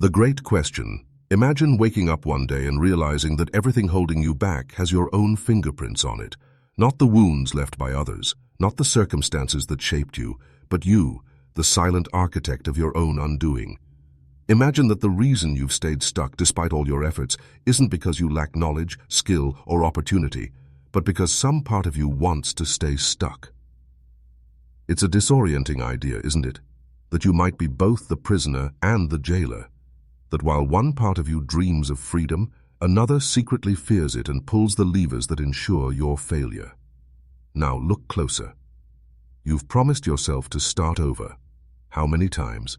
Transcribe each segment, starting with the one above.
The great question. Imagine waking up one day and realizing that everything holding you back has your own fingerprints on it. Not the wounds left by others, not the circumstances that shaped you, but you, the silent architect of your own undoing. Imagine that the reason you've stayed stuck despite all your efforts isn't because you lack knowledge, skill, or opportunity, but because some part of you wants to stay stuck. It's a disorienting idea, isn't it? That you might be both the prisoner and the jailer. That while one part of you dreams of freedom, another secretly fears it and pulls the levers that ensure your failure. Now look closer. You've promised yourself to start over. How many times?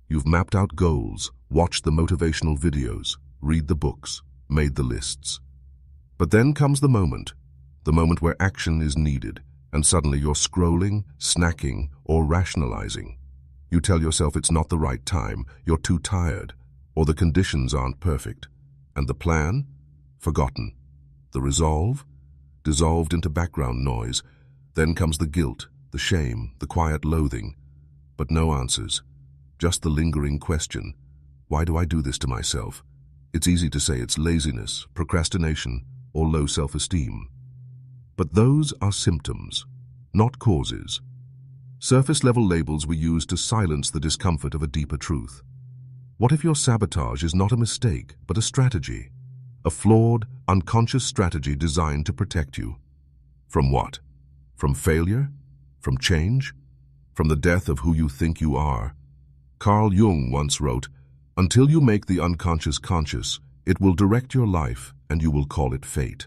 You've mapped out goals, watched the motivational videos, read the books, made the lists. But then comes the moment where action is needed, and suddenly you're scrolling, snacking, or rationalizing. You tell yourself it's not the right time, you're too tired, or the conditions aren't perfect. And the plan? Forgotten. The resolve? Dissolved into background noise. Then comes the guilt, the shame, the quiet loathing. But no answers. Just the lingering question. Why do I do this to myself? It's easy to say it's laziness, procrastination, or low self-esteem. But those are symptoms, not causes. Surface-level labels we use to silence the discomfort of a deeper truth. What if your sabotage is not a mistake, but a strategy? A flawed, unconscious strategy designed to protect you. From what? From failure? From change? From the death of who you think you are? Carl Jung once wrote, "Until you make the unconscious conscious, it will direct your life and you will call it fate."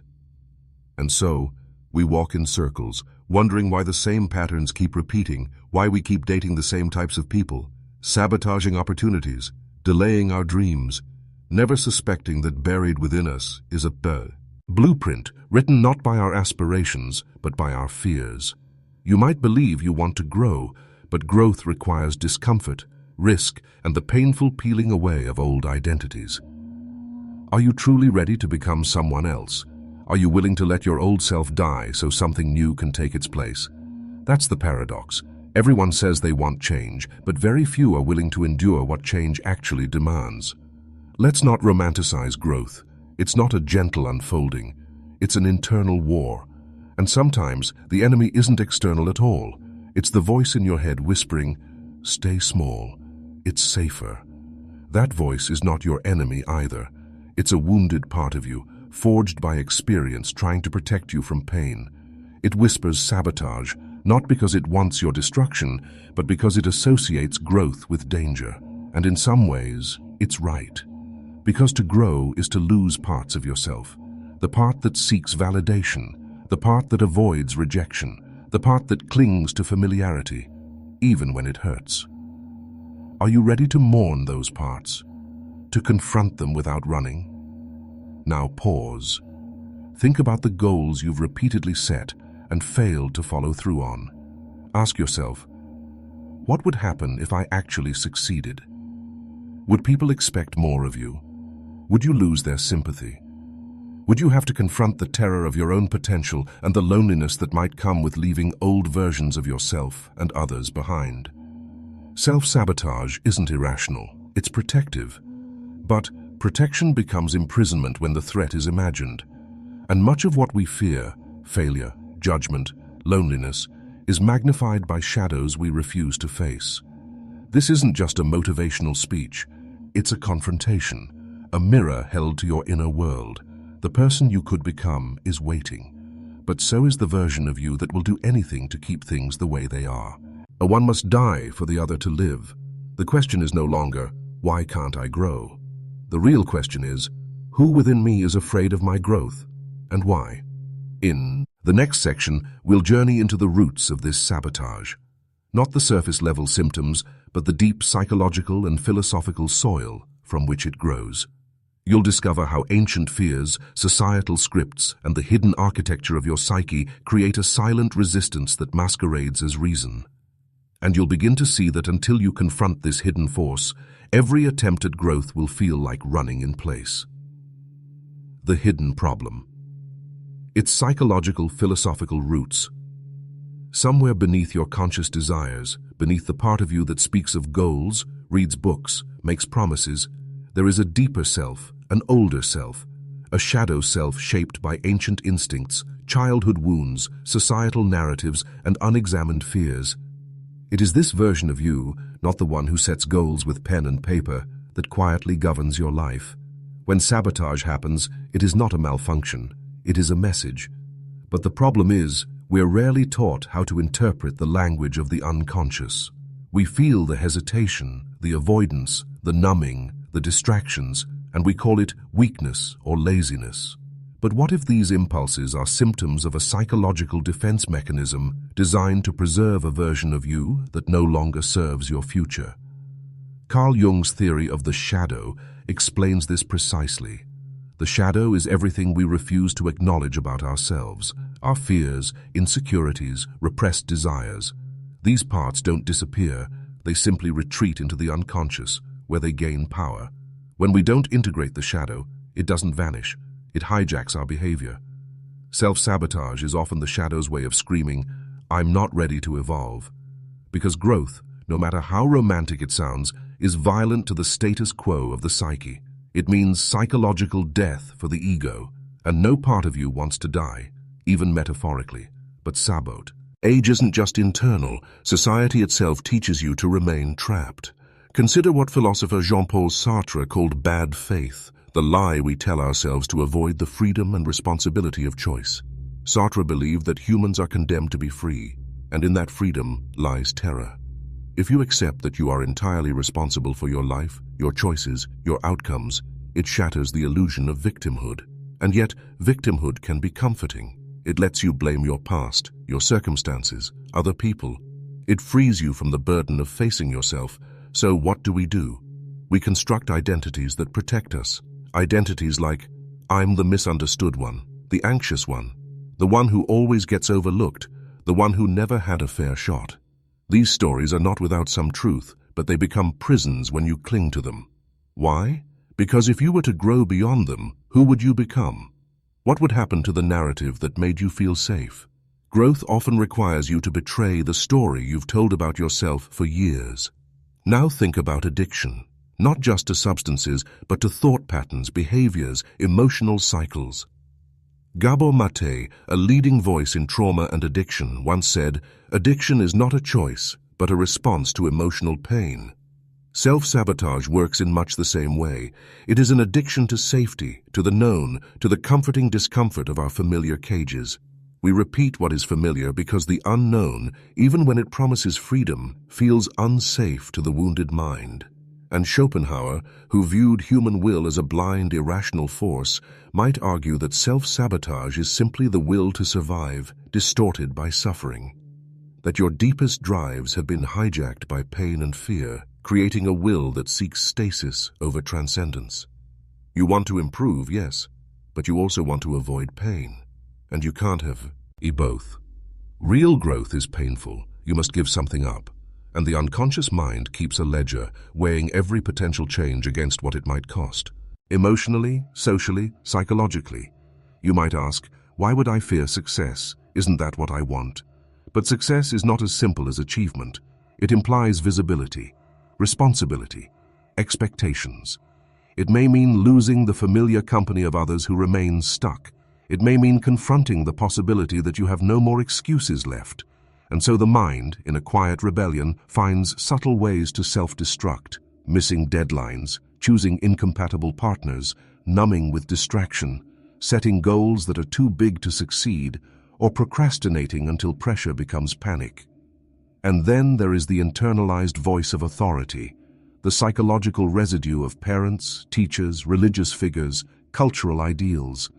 And so, we walk in circles, wondering why the same patterns keep repeating, why we keep dating the same types of people, sabotaging opportunities, delaying our dreams, never suspecting that buried within us is a blueprint written not by our aspirations, but by our fears. You might believe you want to grow, but growth requires discomfort, risk, and the painful peeling away of old identities. Are you truly ready to become someone else? Are you willing to let your old self die so something new can take its place? That's the paradox. Everyone says they want change, but very few are willing to endure what change actually demands. Let's not romanticize growth. It's not a gentle unfolding. It's an internal war. And sometimes the enemy isn't external at all. It's the voice in your head whispering, "Stay small. It's safer." That voice is not your enemy either. It's a wounded part of you, forged by experience, trying to protect you from pain. It whispers sabotage, not because it wants your destruction, but because it associates growth with danger. And in some ways, it's right. Because to grow is to lose parts of yourself. The part that seeks validation, the part that avoids rejection, the part that clings to familiarity, even when it hurts. Are you ready to mourn those parts? To confront them without running? Now pause. Think about the goals you've repeatedly set and failed to follow through on. Ask yourself, what would happen if I actually succeeded? Would people expect more of you? Would you lose their sympathy? Would you have to confront the terror of your own potential and the loneliness that might come with leaving old versions of yourself and others behind? Self-sabotage isn't irrational, it's protective. But protection becomes imprisonment when the threat is imagined. And much of what we fear, failure, judgment, loneliness, is magnified by shadows we refuse to face. This isn't just a motivational speech, it's a confrontation, a mirror held to your inner world. The person you could become is waiting, but so is the version of you that will do anything to keep things the way they are. One must die for the other to live. The question is no longer, why can't I grow? The real question is, who within me is afraid of my growth, and why? In the next section, we'll journey into the roots of this sabotage. Not the surface-level symptoms, but the deep psychological and philosophical soil from which it grows. You'll discover how ancient fears, societal scripts, and the hidden architecture of your psyche create a silent resistance that masquerades as reason. And you'll begin to see that until you confront this hidden force, every attempt at growth will feel like running in place. The hidden problem. Its psychological, philosophical roots. Somewhere beneath your conscious desires, beneath the part of you that speaks of goals, reads books, makes promises, there is a deeper self, an older self, a shadow self shaped by ancient instincts, childhood wounds, societal narratives, and unexamined fears. It is this version of you, not the one who sets goals with pen and paper, that quietly governs your life. When sabotage happens, it is not a malfunction, it is a message. But the problem is, we're rarely taught how to interpret the language of the unconscious. We feel the hesitation, the avoidance, the numbing, the distractions, and we call it weakness or laziness. But what if these impulses are symptoms of a psychological defense mechanism designed to preserve a version of you that no longer serves your future? Carl Jung's theory of the shadow explains this precisely. The shadow is everything we refuse to acknowledge about ourselves, our fears, insecurities, repressed desires. These parts don't disappear, they simply retreat into the unconscious, where they gain power. When we don't integrate the shadow, it doesn't vanish, it hijacks our behavior. Self-sabotage is often the shadow's way of screaming, "I'm not ready to evolve." Because growth, no matter how romantic it sounds, is violent to the status quo of the psyche. It means psychological death for the ego, and no part of you wants to die, even metaphorically, but sabot. Age isn't just internal, society itself teaches you to remain trapped. Consider what philosopher Jean-Paul Sartre called bad faith, the lie we tell ourselves to avoid the freedom and responsibility of choice. Sartre believed that humans are condemned to be free, and in that freedom lies terror. If you accept that you are entirely responsible for your life, your choices, your outcomes, it shatters the illusion of victimhood. And yet, victimhood can be comforting. It lets you blame your past, your circumstances, other people. It frees you from the burden of facing yourself. So what do? We construct identities that protect us. Identities like, I'm the misunderstood one, the anxious one, the one who always gets overlooked, the one who never had a fair shot. These stories are not without some truth, but they become prisons when you cling to them. Why? Because if you were to grow beyond them, who would you become? What would happen to the narrative that made you feel safe? Growth often requires you to betray the story you've told about yourself for years. Now think about addiction, not just to substances, but to thought patterns, behaviors, emotional cycles. Gabor Mate, a leading voice in trauma and addiction, once said, "Addiction is not a choice, but a response to emotional pain." Self-sabotage works in much the same way. It is an addiction to safety, to the known, to the comforting discomfort of our familiar cages. We repeat what is familiar because the unknown, even when it promises freedom, feels unsafe to the wounded mind. And Schopenhauer, who viewed human will as a blind, irrational force, might argue that self-sabotage is simply the will to survive, distorted by suffering. That your deepest drives have been hijacked by pain and fear, creating a will that seeks stasis over transcendence. You want to improve, yes, but you also want to avoid pain. And you can't have both. Real growth is painful. You must give something up. And the unconscious mind keeps a ledger, weighing every potential change against what it might cost. Emotionally, socially, psychologically. You might ask, why would I fear success? Isn't that what I want? But success is not as simple as achievement. It implies visibility, responsibility, expectations. It may mean losing the familiar company of others who remain stuck. It may mean confronting the possibility that you have no more excuses left. And so the mind, in a quiet rebellion, finds subtle ways to self-destruct, missing deadlines, choosing incompatible partners, numbing with distraction, setting goals that are too big to succeed, or procrastinating until pressure becomes panic. And then there is the internalized voice of authority, the psychological residue of parents, teachers, religious figures, cultural ideals.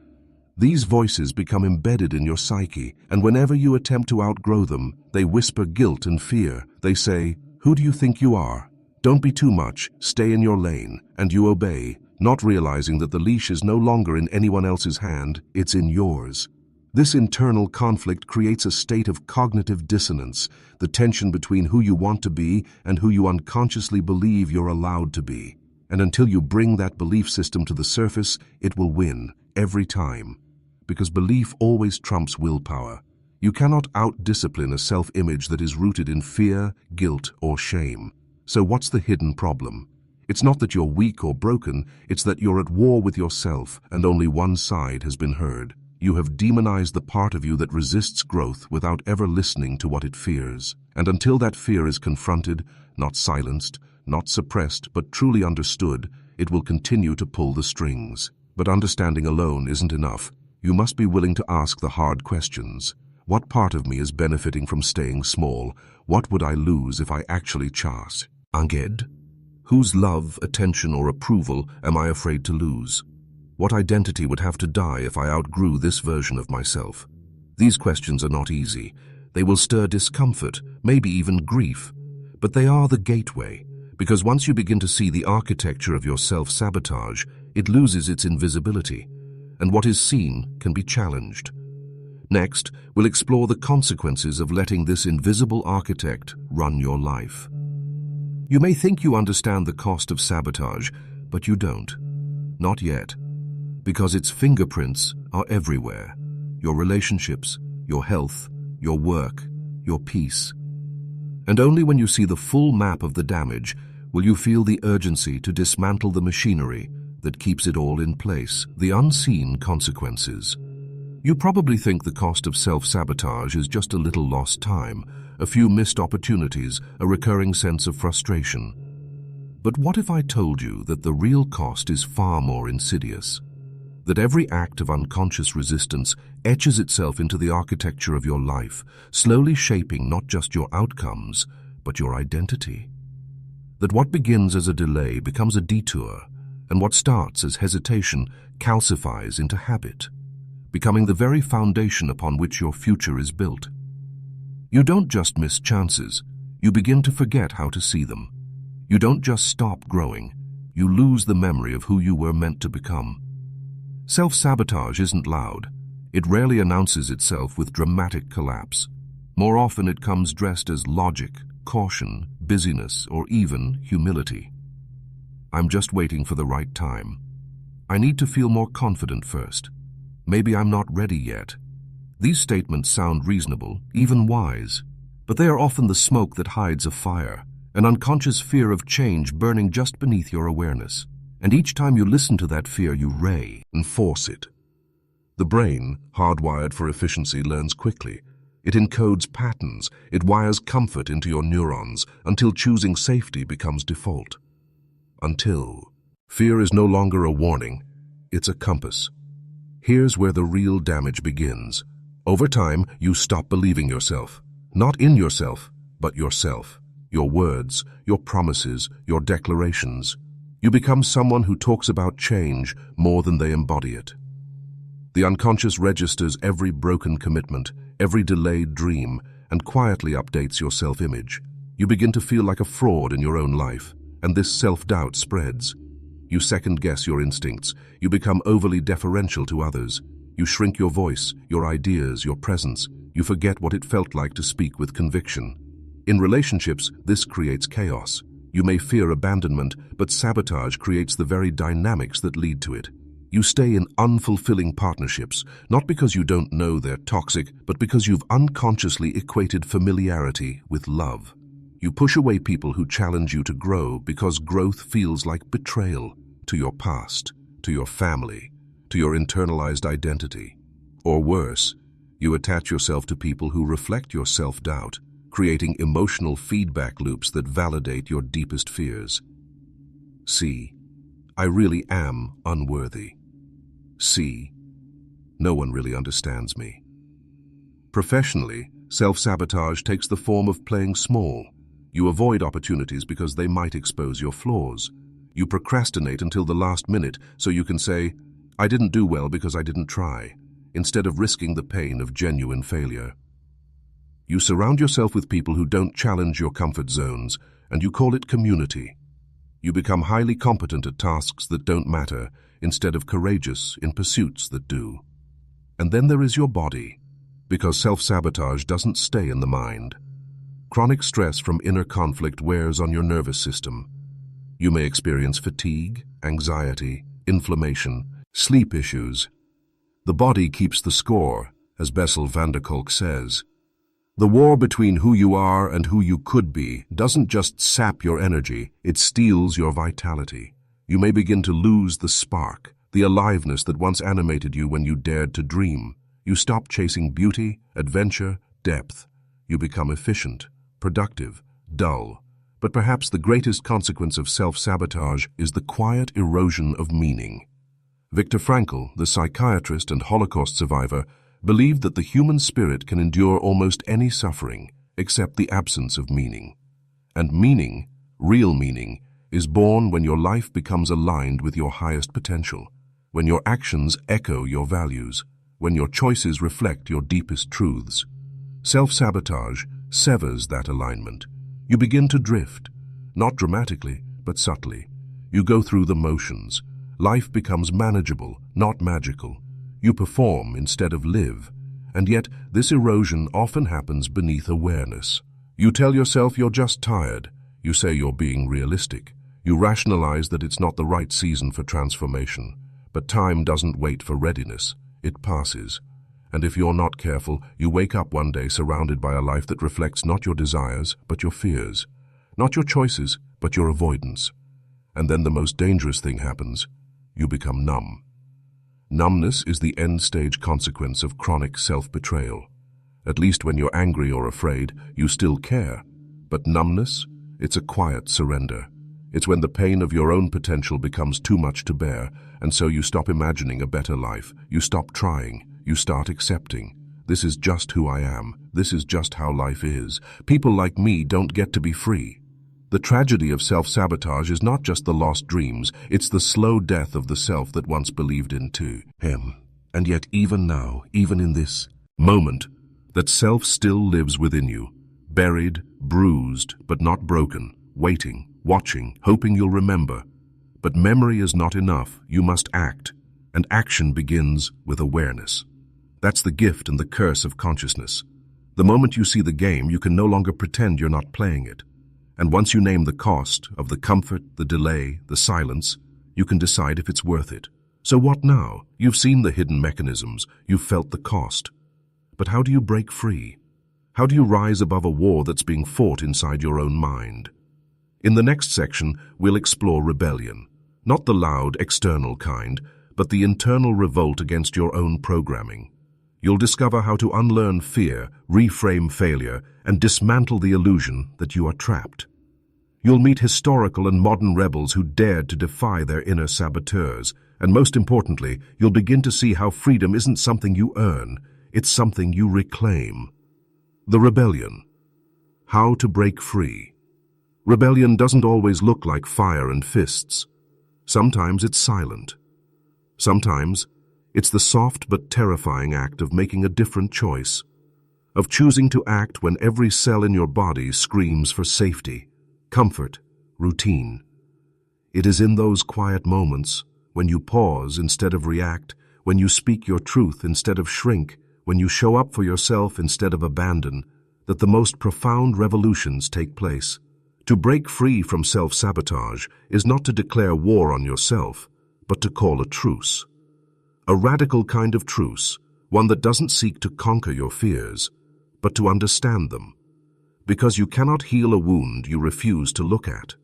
These voices become embedded in your psyche, and whenever you attempt to outgrow them, they whisper guilt and fear. They say, "Who do you think you are? Don't be too much, stay in your lane," and you obey, not realizing that the leash is no longer in anyone else's hand, it's in yours. This internal conflict creates a state of cognitive dissonance, the tension between who you want to be and who you unconsciously believe you're allowed to be. And until you bring that belief system to the surface, it will win, every time. Because belief always trumps willpower. You cannot out-discipline a self-image that is rooted in fear, guilt, or shame. So what's the hidden problem? It's not that you're weak or broken, it's that you're at war with yourself and only one side has been heard. You have demonized the part of you that resists growth without ever listening to what it fears. And until that fear is confronted, not silenced, not suppressed, but truly understood, it will continue to pull the strings. But understanding alone isn't enough. You must be willing to ask the hard questions. What part of me is benefiting from staying small? What would I lose if I actually chose? Anged? Whose love, attention, or approval am I afraid to lose? What identity would have to die if I outgrew this version of myself? These questions are not easy. They will stir discomfort, maybe even grief. But they are the gateway, because once you begin to see the architecture of your self-sabotage, it loses its invisibility, and what is seen can be challenged. Next, we'll explore the consequences of letting this invisible architect run your life. You may think you understand the cost of sabotage, but you don't. Not yet. Because its fingerprints are everywhere. Your relationships, your health, your work, your peace. And only when you see the full map of the damage will you feel the urgency to dismantle the machinery that keeps it all in place, the unseen consequences. You probably think the cost of self-sabotage is just a little lost time, a few missed opportunities, a recurring sense of frustration. But what if I told you that the real cost is far more insidious? That every act of unconscious resistance etches itself into the architecture of your life, slowly shaping not just your outcomes, but your identity? That what begins as a delay becomes a detour, and what starts as hesitation calcifies into habit, becoming the very foundation upon which your future is built. You don't just miss chances, you begin to forget how to see them. You don't just stop growing, you lose the memory of who you were meant to become. Self-sabotage isn't loud. It rarely announces itself with dramatic collapse. More often it comes dressed as logic, caution, busyness, or even humility. I'm just waiting for the right time. I need to feel more confident first. Maybe I'm not ready yet. These statements sound reasonable, even wise, but they are often the smoke that hides a fire, an unconscious fear of change burning just beneath your awareness. And each time you listen to that fear, you reinforce it. The brain, hardwired for efficiency, learns quickly. It encodes patterns, it wires comfort into your neurons until choosing safety becomes default. Until fear is no longer a warning, it's a compass. Here's where the real damage begins. Over time, you stop believing yourself. Not in yourself, but yourself. Your words, your promises, your declarations. You become someone who talks about change more than they embody it. The unconscious registers every broken commitment, every delayed dream, and quietly updates your self-image. You begin to feel like a fraud in your own life, and this self-doubt spreads. You second-guess your instincts. You become overly deferential to others. You shrink your voice, your ideas, your presence. You forget what it felt like to speak with conviction. In relationships, this creates chaos. You may fear abandonment, but sabotage creates the very dynamics that lead to it. You stay in unfulfilling partnerships, not because you don't know they're toxic, but because you've unconsciously equated familiarity with love. You push away people who challenge you to grow because growth feels like betrayal to your past, to your family, to your internalized identity. Or worse, you attach yourself to people who reflect your self-doubt, creating emotional feedback loops that validate your deepest fears. C. I really am unworthy. C. No one really understands me. Professionally, self-sabotage takes the form of playing small. You avoid opportunities because they might expose your flaws. You procrastinate until the last minute so you can say, I didn't do well because I didn't try, instead of risking the pain of genuine failure. You surround yourself with people who don't challenge your comfort zones, and you call it community. You become highly competent at tasks that don't matter, instead of courageous in pursuits that do. And then there is your body, because self-sabotage doesn't stay in the mind. Chronic stress from inner conflict wears on your nervous system. You may experience fatigue, anxiety, inflammation, sleep issues. The body keeps the score, as Bessel van der Kolk says. The war between who you are and who you could be doesn't just sap your energy, it steals your vitality. You may begin to lose the spark, the aliveness that once animated you when you dared to dream. You stop chasing beauty, adventure, depth. You become efficient, productive, dull. But perhaps the greatest consequence of self-sabotage is the quiet erosion of meaning. Viktor Frankl, the psychiatrist and Holocaust survivor, believed that the human spirit can endure almost any suffering except the absence of meaning. And meaning, real meaning, is born when your life becomes aligned with your highest potential, when your actions echo your values, when your choices reflect your deepest truths. Self-sabotage severs that alignment. You begin to drift, not dramatically, but subtly. You go through the motions. Life becomes manageable, not magical. You perform instead of live. And yet, this erosion often happens beneath awareness. You tell yourself you're just tired. You say you're being realistic. You rationalize that it's not the right season for transformation. But time doesn't wait for readiness. It passes. And if you're not careful, you wake up one day surrounded by a life that reflects not your desires, but your fears. Not your choices, but your avoidance. And then the most dangerous thing happens. You become numb. Numbness is the end-stage consequence of chronic self-betrayal. At least when you're angry or afraid, you still care. But numbness, it's a quiet surrender. It's when the pain of your own potential becomes too much to bear, and so you stop imagining a better life. You stop trying. You start accepting. This is just who I am. This is just how life is. People like me don't get to be free. The tragedy of self-sabotage is not just the lost dreams, it's the slow death of the self that once believed in him. And yet even now, even in this moment, that self still lives within you, buried, bruised, but not broken, waiting, watching, hoping you'll remember. But memory is not enough. You must act, and action begins with awareness. That's the gift and the curse of consciousness. The moment you see the game, you can no longer pretend you're not playing it. And once you name the cost of the comfort, the delay, the silence, you can decide if it's worth it. So what now? You've seen the hidden mechanisms, you've felt the cost. But how do you break free? How do you rise above a war that's being fought inside your own mind? In the next section, we'll explore rebellion. Not the loud, external kind, but the internal revolt against your own programming. You'll discover how to unlearn fear, reframe failure, and dismantle the illusion that you are trapped. You'll meet historical and modern rebels who dared to defy their inner saboteurs, and most importantly, you'll begin to see how freedom isn't something you earn, it's something you reclaim. The rebellion. How to break free. Rebellion doesn't always look like fire and fists. Sometimes it's silent. Sometimes it's the soft but terrifying act of making a different choice, of choosing to act when every cell in your body screams for safety, comfort, routine. It is in those quiet moments, when you pause instead of react, when you speak your truth instead of shrink, when you show up for yourself instead of abandon, that the most profound revolutions take place. To break free from self-sabotage is not to declare war on yourself, but to call a truce. A radical kind of truce, one that doesn't seek to conquer your fears, but to understand them. Because you cannot heal a wound you refuse to look at,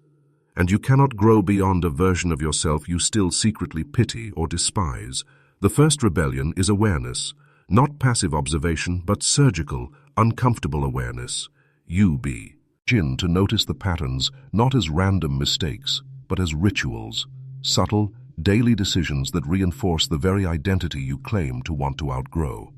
and you cannot grow beyond a version of yourself you still secretly pity or despise. The first rebellion is awareness, not passive observation, but surgical, uncomfortable awareness. You begin to notice the patterns not as random mistakes, but as rituals, subtle, daily decisions that reinforce the very identity you claim to want to outgrow.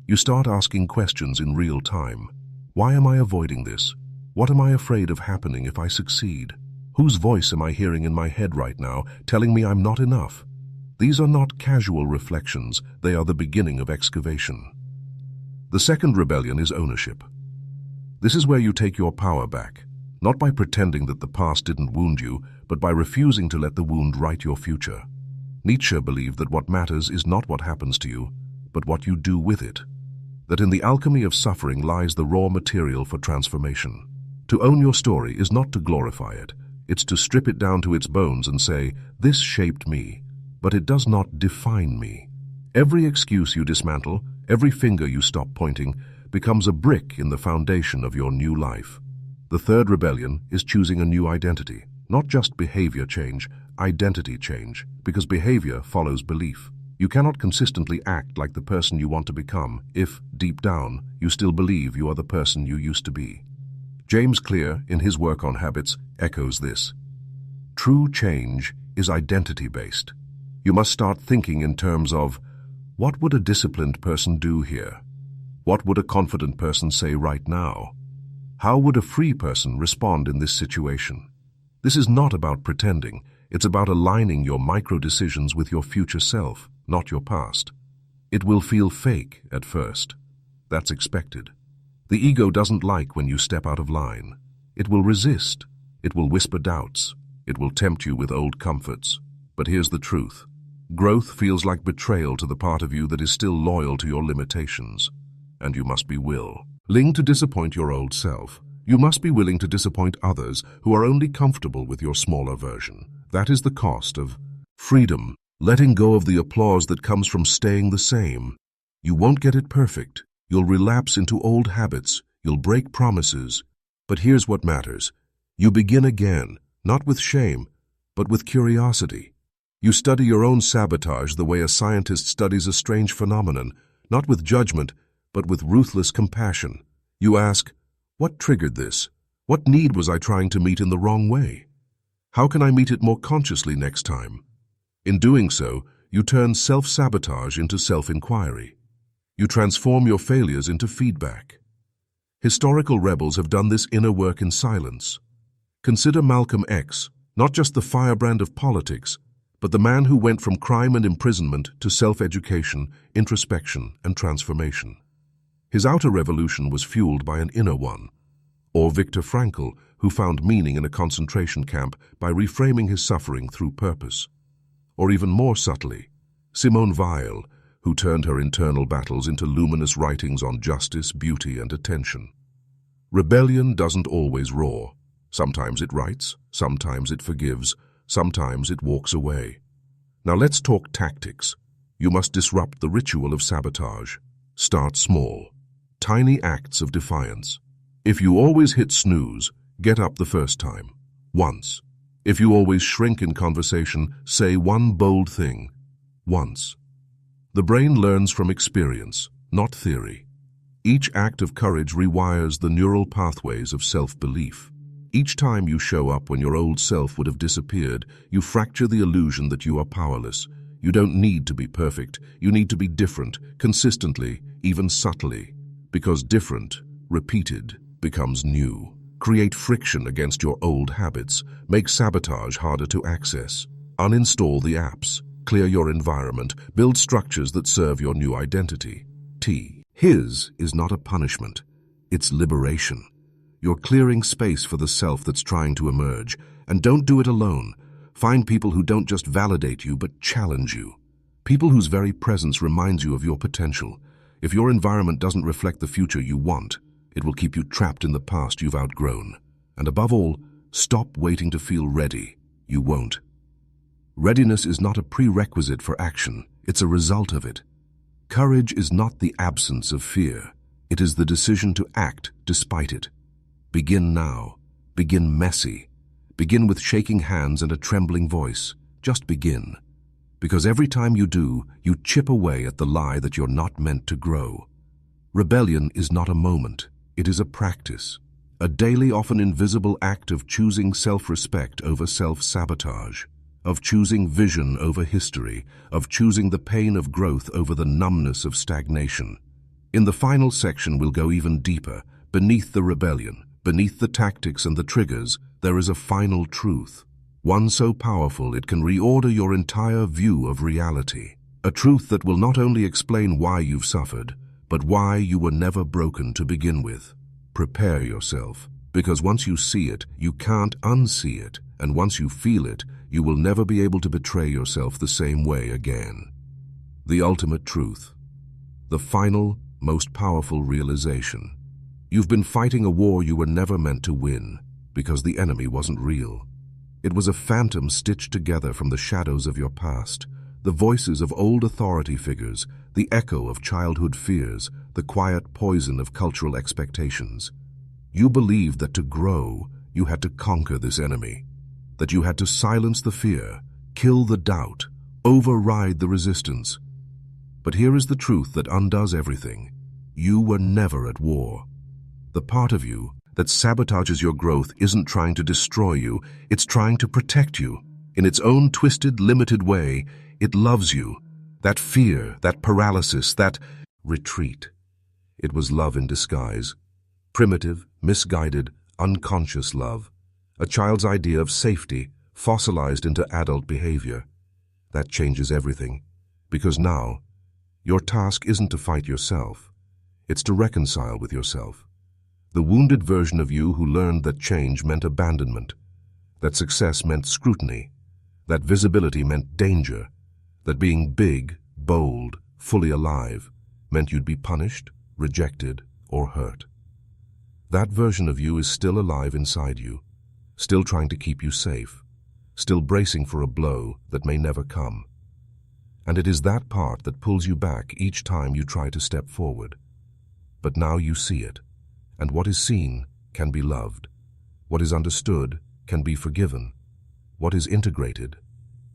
You start asking questions in real time. Why am I avoiding this? What am I afraid of happening if I succeed? Whose voice am I hearing in my head right now, telling me I'm not enough? These are not casual reflections, they are the beginning of excavation. The second rebellion is ownership. This is where you take your power back, not by pretending that the past didn't wound you, but by refusing to let the wound write your future. Nietzsche believed that what matters is not what happens to you, but what you do with it. That in the alchemy of suffering lies the raw material for transformation. To own your story is not to glorify it, it's to strip it down to its bones and say, this shaped me, but it does not define me. Every excuse you dismantle, every finger you stop pointing, becomes a brick in the foundation of your new life. The third rebellion is choosing a new identity, not just behavior change, identity change, because behavior follows belief. You cannot consistently act like the person you want to become if, deep down, you still believe you are the person you used to be. James Clear, in his work on habits, echoes this. True change is identity-based. You must start thinking in terms of, what would a disciplined person do here? What would a confident person say right now? How would a free person respond in this situation? This is not about pretending. It's about aligning your micro-decisions with your future self, not your past. It will feel fake at first. That's expected. The ego doesn't like when you step out of line. It will resist. It will whisper doubts. It will tempt you with old comforts. But here's the truth. Growth feels like betrayal to the part of you that is still loyal to your limitations. And you must be willing to disappoint your old self. You must be willing to disappoint others who are only comfortable with your smaller version. That is the cost of freedom, letting go of the applause that comes from staying the same. You won't get it perfect. You'll relapse into old habits. You'll break promises. But here's what matters. You begin again, not with shame, but with curiosity. You study your own sabotage the way a scientist studies a strange phenomenon, not with judgment, but with ruthless compassion. You ask, what triggered this? What need was I trying to meet in the wrong way? How can I meet it more consciously next time? In doing so, you turn self-sabotage into self-inquiry. You transform your failures into feedback. Historical rebels have done this inner work in silence. Consider Malcolm X, not just the firebrand of politics, but the man who went from crime and imprisonment to self-education, introspection, and transformation. His outer revolution was fueled by an inner one. Or Viktor Frankl, who found meaning in a concentration camp by reframing his suffering through purpose. Or even more subtly, Simone Weil, who turned her internal battles into luminous writings on justice, beauty, and attention. Rebellion doesn't always roar. Sometimes it writes, sometimes it forgives, sometimes it walks away. Now let's talk tactics. You must disrupt the ritual of sabotage. Start small. Tiny acts of defiance. If you always hit snooze, get up the first time. Once. If you always shrink in conversation, say one bold thing. Once. The brain learns from experience, not theory. Each act of courage rewires the neural pathways of self-belief. Each time you show up when your old self would have disappeared, you fracture the illusion that you are powerless. You don't need to be perfect. You need to be different, consistently, even subtly. Because different, repeated, becomes new. Create friction against your old habits. Make sabotage harder to access. Uninstall the apps. Clear your environment. Build structures that serve your new identity. His is not a punishment. It's liberation. You're clearing space for the self that's trying to emerge. And don't do it alone. Find people who don't just validate you, but challenge you. People whose very presence reminds you of your potential. If your environment doesn't reflect the future you want, it will keep you trapped in the past you've outgrown. And above all, stop waiting to feel ready. You won't. Readiness is not a prerequisite for action. It's a result of it. Courage is not the absence of fear. It is the decision to act despite it. Begin now. Begin messy. Begin with shaking hands and a trembling voice. Just begin. Because every time you do, you chip away at the lie that you're not meant to grow. Rebellion is not a moment. It is a practice. A daily, often invisible act of choosing self-respect over self-sabotage, of choosing vision over history, of choosing the pain of growth over the numbness of stagnation. In the final section, we'll go even deeper. Beneath the rebellion, beneath the tactics and the triggers, there is a final truth. One so powerful it can reorder your entire view of reality. A truth that will not only explain why you've suffered, but why you were never broken to begin with. Prepare yourself, because once you see it, you can't unsee it, and once you feel it, you will never be able to betray yourself the same way again. The ultimate truth. The final, most powerful realization. You've been fighting a war you were never meant to win, because the enemy wasn't real. It was a phantom stitched together from the shadows of your past, the voices of old authority figures, the echo of childhood fears, the the quiet poison of cultural expectations. You believed that to grow, you had to conquer this enemy, that you had to silence the fear, kill the doubt, override the resistance. But here is the truth that undoes everything. You were never at war. The part of you that sabotages your growth isn't trying to destroy you, it's trying to protect you. In its own twisted, limited way, it loves you. That fear, that paralysis, that retreat. It was love in disguise. Primitive, misguided, unconscious love. A child's idea of safety, fossilized into adult behavior. That changes everything. Because now, your task isn't to fight yourself. It's to reconcile with yourself. The wounded version of you who learned that change meant abandonment, that success meant scrutiny, that visibility meant danger, that being big, bold, fully alive meant you'd be punished, rejected, or hurt. That version of you is still alive inside you, still trying to keep you safe, still bracing for a blow that may never come. And it is that part that pulls you back each time you try to step forward. But now you see it, and what is seen can be loved. What is understood can be forgiven. What is integrated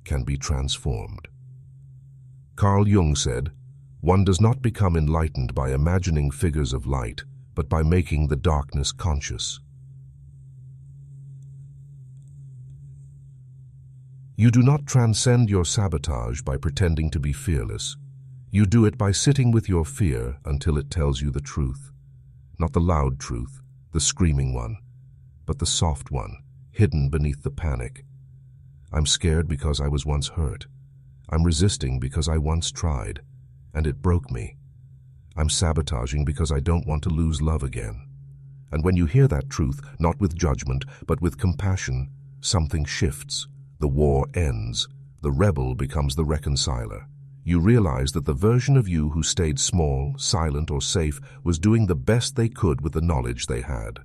can be transformed. Carl Jung said, "One does not become enlightened by imagining figures of light, but by making the darkness conscious." You do not transcend your sabotage by pretending to be fearless. You do it by sitting with your fear until it tells you the truth. Not the loud truth, the screaming one, but the soft one, hidden beneath the panic. I'm scared because I was once hurt. I'm resisting because I once tried, and it broke me. I'm sabotaging because I don't want to lose love again. And when you hear that truth, not with judgment, but with compassion, something shifts. The war ends. The rebel becomes the reconciler. You realize that the version of you who stayed small, silent, or safe was doing the best they could with the knowledge they had.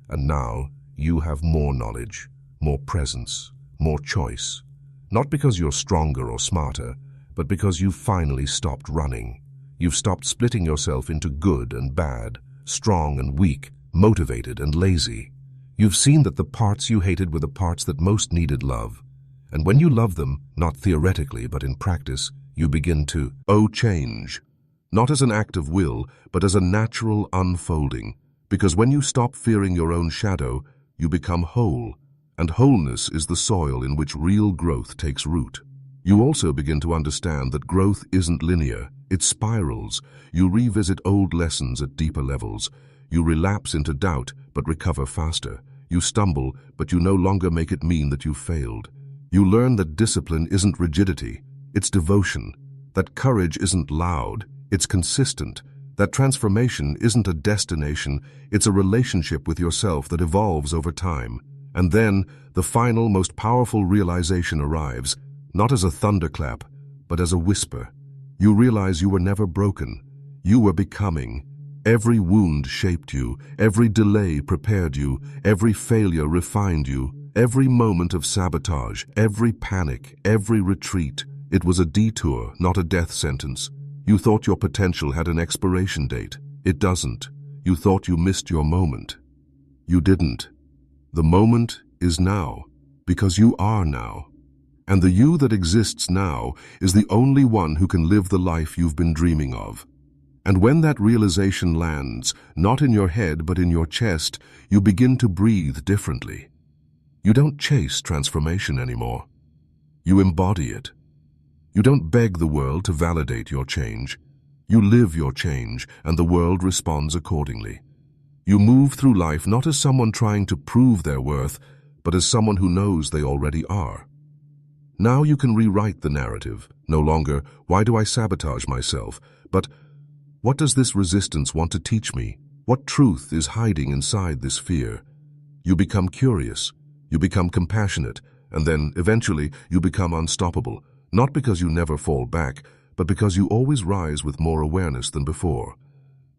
And now you have more knowledge, more presence, more choice. Not because you're stronger or smarter, but because you've finally stopped running. You've stopped splitting yourself into good and bad, strong and weak, motivated and lazy. You've seen that the parts you hated were the parts that most needed love. And when you love them, not theoretically but in practice, you begin to change. Not as an act of will, but as a natural unfolding. Because when you stop fearing your own shadow, you become whole. And wholeness is the soil in which real growth takes root. You also begin to understand that growth isn't linear, it spirals. You revisit old lessons at deeper levels. You relapse into doubt, but recover faster. You stumble, but you no longer make it mean that you've failed. You learn that discipline isn't rigidity, it's devotion. That courage isn't loud, it's consistent. That transformation isn't a destination, it's a relationship with yourself that evolves over time. And then, the final, most powerful realization arrives, not as a thunderclap, but as a whisper. You realize you were never broken. You were becoming. Every wound shaped you, every delay prepared you, every failure refined you, every moment of sabotage, every panic, every retreat. It was a detour, not a death sentence. You thought your potential had an expiration date. It doesn't. You thought you missed your moment. You didn't. The moment is now, because you are now. And the you that exists now is the only one who can live the life you've been dreaming of. And when that realization lands, not in your head but in your chest, you begin to breathe differently. You don't chase transformation anymore. You embody it. You don't beg the world to validate your change. You live your change, and the world responds accordingly. You move through life not as someone trying to prove their worth, but as someone who knows they already are. Now you can rewrite the narrative. No longer, why do I sabotage myself? But, what does this resistance want to teach me? What truth is hiding inside this fear? You become curious. You become compassionate. And then, eventually, you become unstoppable. Not because you never fall back, but because you always rise with more awareness than before.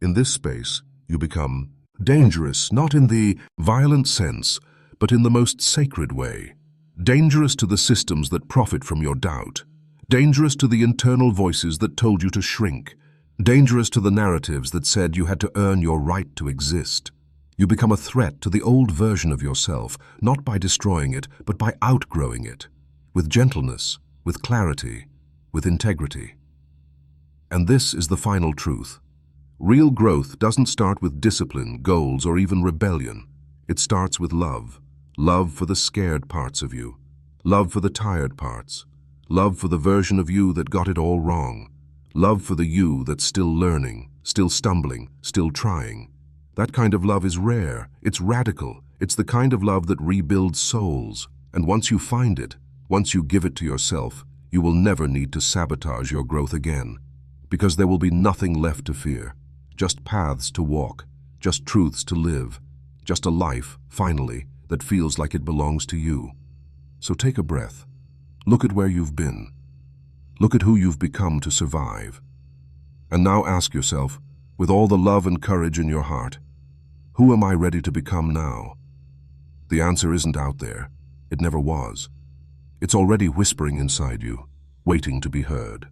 In this space, you become dangerous, not in the violent sense, but in the most sacred way. Dangerous to the systems that profit from your doubt. Dangerous to the internal voices that told you to shrink. Dangerous to the narratives that said you had to earn your right to exist. You become a threat to the old version of yourself, not by destroying it, but by outgrowing it, with gentleness, with clarity, with integrity. And this is the final truth. Real growth doesn't start with discipline, goals, or even rebellion. It starts with love. Love for the scared parts of you. Love for the tired parts. Love for the version of you that got it all wrong. Love for the you that's still learning, still stumbling, still trying. That kind of love is rare. It's radical. It's the kind of love that rebuilds souls. And once you find it, once you give it to yourself, you will never need to sabotage your growth again. Because there will be nothing left to fear. Just paths to walk. Just truths to live. Just a life, finally, that feels like it belongs to you. So take a breath. Look at where you've been. Look at who you've become to survive. And now ask yourself, with all the love and courage in your heart, who am I ready to become now? The answer isn't out there. It never was. It's already whispering inside you, waiting to be heard.